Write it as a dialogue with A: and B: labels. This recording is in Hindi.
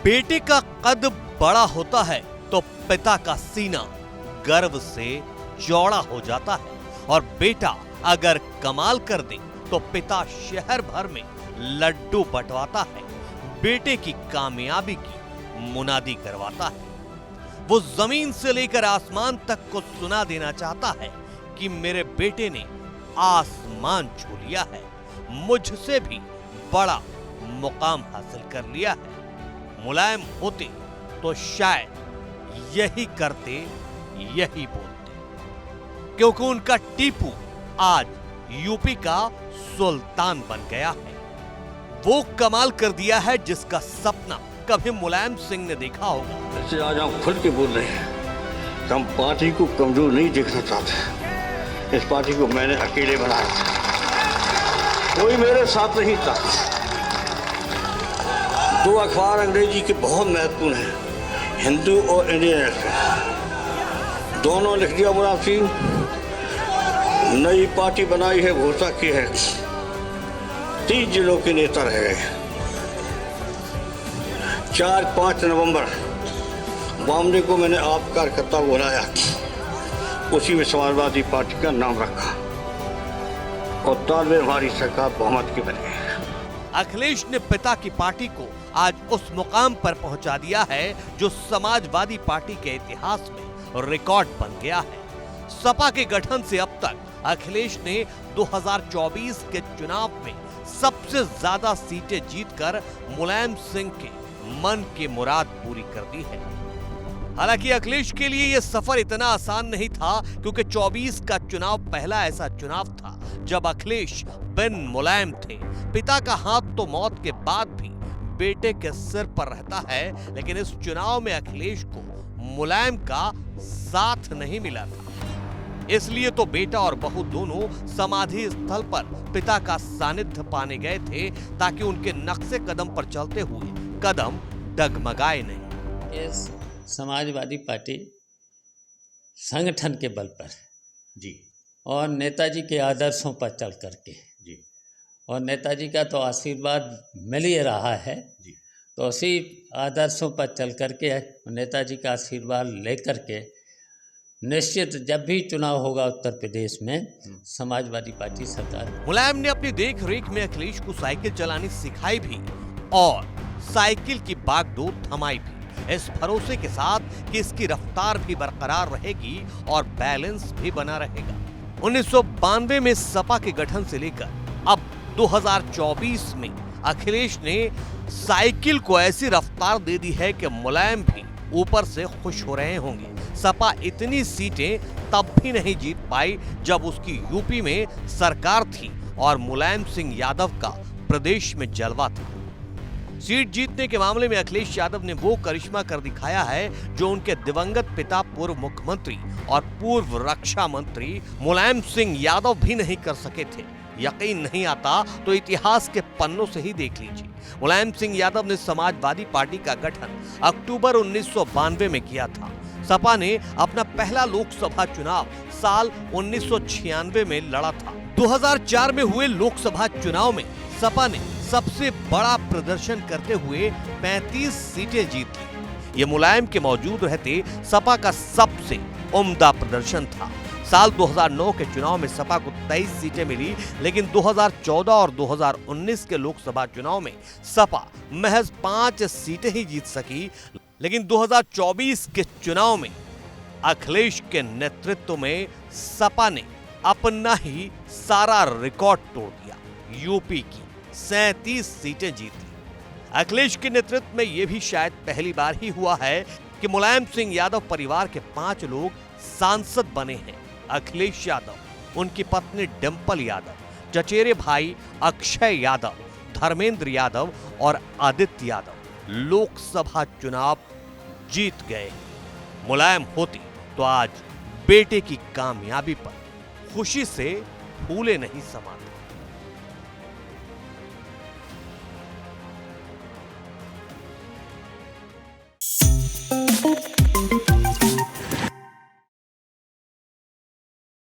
A: बेटे का कद बड़ा होता है तो पिता का सीना गर्व से चौड़ा हो जाता है और बेटा अगर कमाल कर दे तो पिता शहर भर में लड्डू बंटवाता है, बेटे की कामयाबी की मुनादी करवाता है। वो जमीन से लेकर आसमान तक को सुना देना चाहता है कि मेरे बेटे ने आसमान छू लिया है, मुझसे भी बड़ा मुकाम हासिल कर लिया है। मुलायम होते तो शायद यही करते, यही बोलते, क्योंकि उनका टीपू आज यूपी का सुल्तान बन गया है। वो कमाल कर दिया है जिसका सपना कभी मुलायम सिंह ने देखा होगा।
B: वैसे आज हम खुल के बोल रहे हैं, हम पार्टी को कमजोर नहीं देखना चाहते। इस पार्टी को मैंने अकेले बनाया था, कोई मेरे साथ नहीं था। दो अखबार अंग्रेजी के बहुत महत्वपूर्ण हैं, हिंदू और इंडियन एक्सप्रेस, दोनों लिख दिया मुलायम सिंह नई पार्टी बनाई है, घोषणा की है, 30 जिलों के नेता रह गए। 4-5 नवंबर बॉम्बे को मैंने आप कार्यकर्ता बुलाया, उसी में समाजवादी पार्टी का नाम रखा और तालमेल हमारी सरकार बहुमत की बनी है।
A: अखिलेश ने पिता की पार्टी को आज उस मुकाम पर पहुंचा दिया है जो समाजवादी पार्टी के इतिहास में रिकॉर्ड बन गया है। सपा के गठन से अब तक अखिलेश ने 2024 के चुनाव में सबसे ज्यादा सीटें जीतकर मुलायम सिंह के मन की मुराद पूरी कर दी है। हालांकि अखिलेश के लिए यह सफर इतना आसान नहीं था, क्योंकि 24 का चुनाव पहला ऐसा चुनाव था जब अखिलेश बिन मुलायम थे। पिता का हाथ तो मौत के बाद भी बेटे के सिर पर रहता है, लेकिन इस चुनाव में अखिलेश को मुलायम का साथ नहीं मिला था। इसलिए तो बेटा और बहू दोनों समाधि स्थल पर पिता का सानिध्य पाने गए थे, ताकि उनके नक्शे कदम पर चलते हुए कदम डगमगाए नहीं।
C: इस समाजवादी पार्टी संगठन के बल पर
A: जी
C: और नेताजी के आदर्शों पर चल करके
A: जी
C: और नेताजी का तो आशीर्वाद मिल ही रहा है
A: जी,
C: तो उसी आदर्शों पर चल करके नेताजी का आशीर्वाद लेकर के निश्चित जब भी चुनाव होगा उत्तर प्रदेश में समाजवादी पार्टी सरकार।
A: मुलायम ने अपनी देख रेख में अखिलेश को साइकिल चलानी सिखाई भी और साइकिल की बागडोर थमाई भी, इस भरोसे के साथ कि इसकी रफ्तार भी बरकरार रहेगी और बैलेंस भी बना रहेगा। 1992 में सपा के गठन से लेकर अब 2024 में अखिलेश ने साइकिल को ऐसी रफ्तार दे दी है कि मुलायम भी ऊपर से खुश हो रहे होंगे। सपा इतनी सीटें तब भी नहीं जीत पाई जब उसकी यूपी में सरकार थी और मुलायम सिंह यादव का प्रदेश में जलवा था। सीट जीतने के मामले में अखिलेश यादव ने वो करिश्मा कर दिखाया है जो उनके दिवंगत पिता पूर्व मुख्यमंत्री और पूर्व रक्षा मंत्री मुलायम सिंह यादव भी नहीं कर सके थे। यकीन नहीं आता तो इतिहास के पन्नों से ही देख लीजिए। मुलायम सिंह यादव ने समाजवादी पार्टी का गठन अक्टूबर 1992 में किया था। सपा ने अपना पहला लोकसभा चुनाव साल 1996 में लड़ा था। 2004 में हुए लोकसभा चुनाव में सपा ने सबसे बड़ा प्रदर्शन करते हुए 35 सीटें जीत ली। ये मुलायम के मौजूद रहते सपा का सबसे उम्दा प्रदर्शन था। साल 2009 के चुनाव में सपा को 23 सीटें मिली, लेकिन 2014 और 2019 के लोकसभा चुनाव में सपा महज 5 सीटें ही जीत सकी। लेकिन 2024 के चुनाव में अखिलेश के नेतृत्व में सपा ने अपना ही सारा रिकॉर्ड तोड़ दिया। यूपी की 37 सीटें जीत ली। अखिलेश के नेतृत्व में यह भी शायद पहली बार ही हुआ है कि मुलायम सिंह यादव परिवार के 5 लोग सांसद बने हैं। अखिलेश यादव, उनकी पत्नी डिंपल यादव, चचेरे भाई अक्षय यादव, धर्मेंद्र यादव और आदित्य यादव लोकसभा चुनाव जीत गए। मुलायम होती तो आज बेटे की कामयाबी पर खुशी से फूले नहीं समाते।